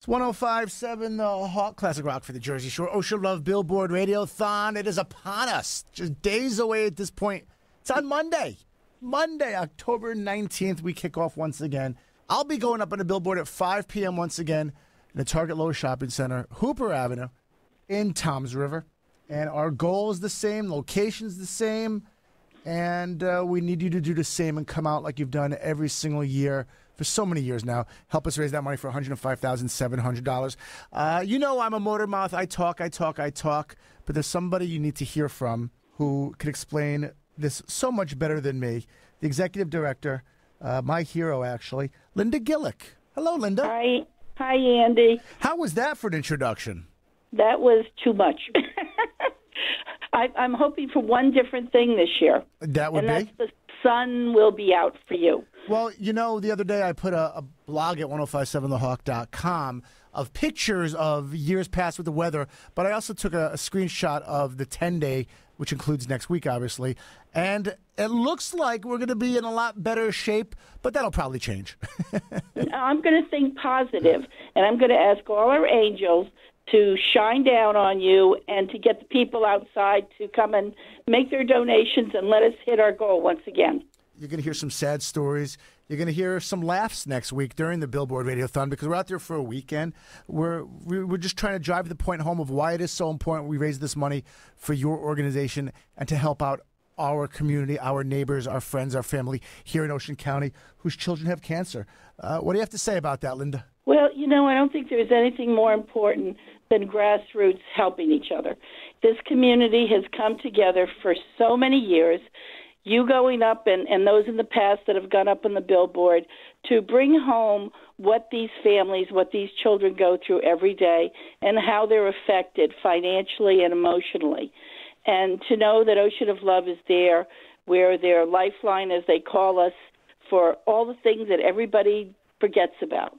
It's 105.7 the Hawk Classic Rock for the Jersey Shore. Ocean Love Billboard Radiothon. It is upon us. Just days away at this point. It's on Monday. Monday, October 19th, we kick off once again. I'll be going up on the Billboard at 5 p.m. once again in the Target Lowe's Shopping Center, Hooper Avenue in Toms River. And our goal is the same, location's the same, and we need you to do the same and come out like you've done every single year for so many years now. Help us raise that money for $105,700. You know I'm a motor mouth. I talk. But there's somebody you need to hear from who can explain this so much better than me. The executive director, my hero, actually, Linda Gillick. Hello, Linda. Hi, Andy. How was that for an introduction? That was too much. I'm hoping for one different thing this year. That would and be? that's the sun will be out for you. Well, you know, the other day I put a blog at 1057thehawk.com of pictures of years past with the weather, but I also took a screenshot of the 10-day, which includes next week, obviously, and it looks like we're going to be in a lot better shape, but that'll probably change. I'm going to think positive, and I'm going to ask all our angels to shine down on you and to get the people outside to come and make their donations and let us hit our goal once again. You're going to hear some sad stories. You're going to hear some laughs next week during the Billboard Radiothon because we're out there for a weekend. We're just trying to drive the point home of why it is so important we raise this money for your organization and to help out our community, our neighbors, our friends, our family here in Ocean County whose children have cancer. What do you have to say about that, Linda? Well, you know, I don't think there's anything more important than grassroots helping each other. This community has come together for so many years. You going up and those in the past that have gone up on the billboard to bring home what these families, what these children go through every day and how they're affected financially and emotionally. And to know that Ocean of Love is there, where their lifeline, as they call us, for all the things that everybody forgets about.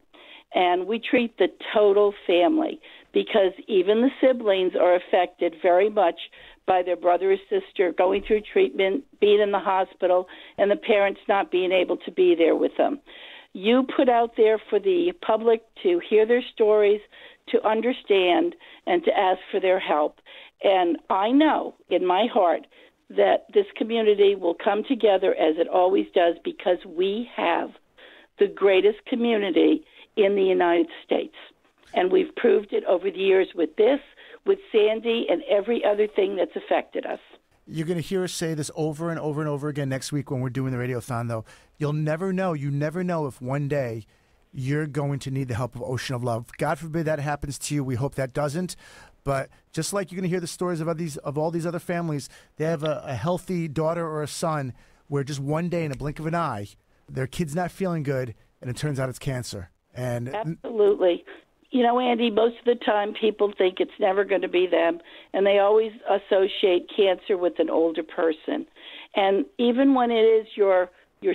And we treat the total family because even the siblings are affected very much by their brother or sister going through treatment, being in the hospital, and the parents not being able to be there with them. You put out there for the public to hear their stories, to understand, and to ask for their help. And I know in my heart that this community will come together as it always does because we have the greatest community in the United States. And we've proved it over the years with this, with Sandy, and every other thing that's affected us. You're going to hear us say this over and over and over again next week when we're doing the Radiothon, though. You'll never know. You never know if one day you're going to need the help of Ocean of Love. God forbid that happens to you. We hope that doesn't. But just like you're going to hear the stories of all these other families, they have a healthy daughter or a son where just one day in a blink of an eye, their kid's not feeling good, and it turns out it's cancer. And absolutely. You know, Andy, most of the time people think it's never going to be them, and they always associate cancer with an older person. And even when it is your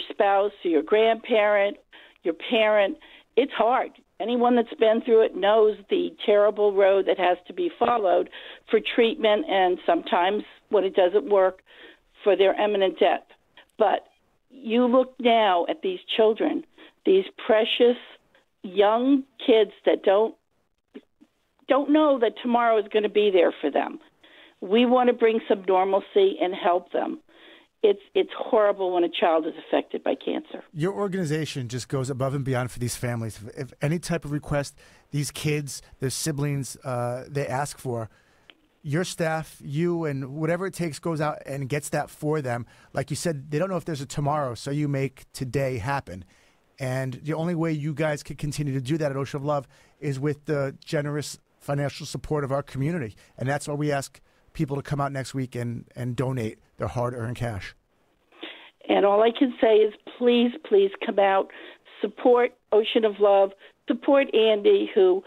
spouse or your grandparent, your parent, it's hard. Anyone that's been through it knows the terrible road that has to be followed for treatment and sometimes, when it doesn't work, for their imminent death. But you look now at these children, these precious young kids that don't know that tomorrow is going to be there for them. We want to bring some normalcy and help them. It's horrible when a child is affected by cancer. Your organization just goes above and beyond for these families. If any type of request these kids, their siblings, they ask for, your staff, you, and whatever it takes goes out and gets that for them. Like you said, they don't know if there's a tomorrow, so you make today happen. And the only way you guys can continue to do that at Ocean of Love is with the generous financial support of our community. And that's why we ask people to come out next week and donate their hard-earned cash. And all I can say is please, please come out, support Ocean of Love, support Andy, who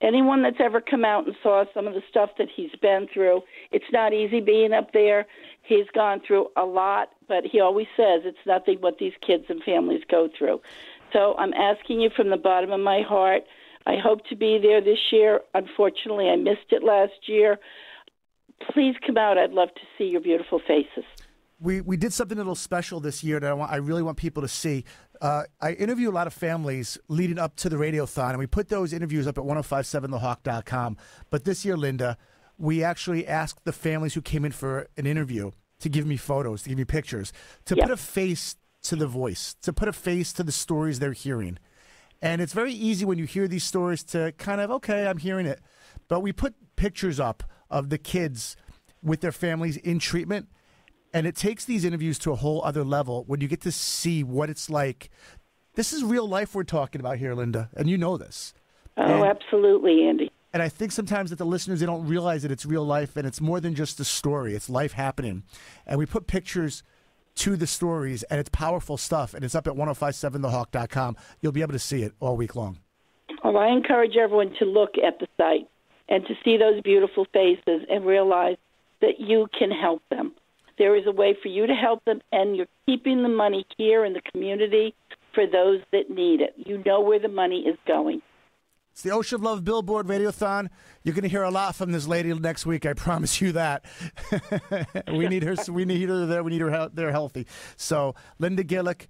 anyone that's ever come out and saw some of the stuff that he's been through, it's not easy being up there. He's gone through a lot, but he always says it's nothing what these kids and families go through. So I'm asking you from the bottom of my heart, I hope to be there this year. Unfortunately, I missed it last year. Please come out. I'd love to see your beautiful faces. We did something a little special this year that I really want people to see. I interview a lot of families leading up to the Radiothon, and we put those interviews up at 1057thehawk.com. But this year, Linda, we actually asked the families who came in for an interview to give me photos, to give me pictures, to put a face to the voice, to put a face to the stories they're hearing. And it's very easy when you hear these stories to kind of, okay, I'm hearing it. But we put pictures up of the kids with their families in treatment. And it takes these interviews to a whole other level when you get to see what it's like. This is real life we're talking about here, Linda, and you know this. Oh, absolutely, Andy. And I think sometimes that the listeners, they don't realize that it's real life and it's more than just a story. It's life happening. And we put pictures to the stories, and it's powerful stuff. And it's up at 1057thehawk.com. You'll be able to see it all week long. Well, I encourage everyone to look at the site and to see those beautiful faces and realize that you can help them. There is a way for you to help them, and you're keeping the money here in the community for those that need it. You know where the money is going. It's the Ocean of Love Billboard Radiothon. You're going to hear a lot from this lady next week. I promise you that. We need her. We need her there. We need her there healthy. So, Linda Gillick,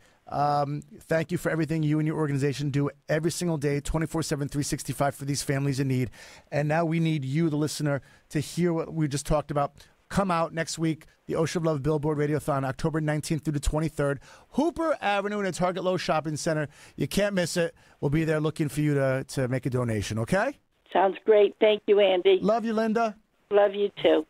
thank you for everything you and your organization do every single day, 24/7, 365 for these families in need. And now we need you, the listener, to hear what we just talked about. Come out next week, the Ocean of Love Billboard Radiothon, October 19th through the 23rd, Hooper Avenue in the Target Low Shopping Center. You can't miss it. We'll be there looking for you to make a donation, okay? Sounds great. Thank you, Andy. Love you, Linda. Love you, too.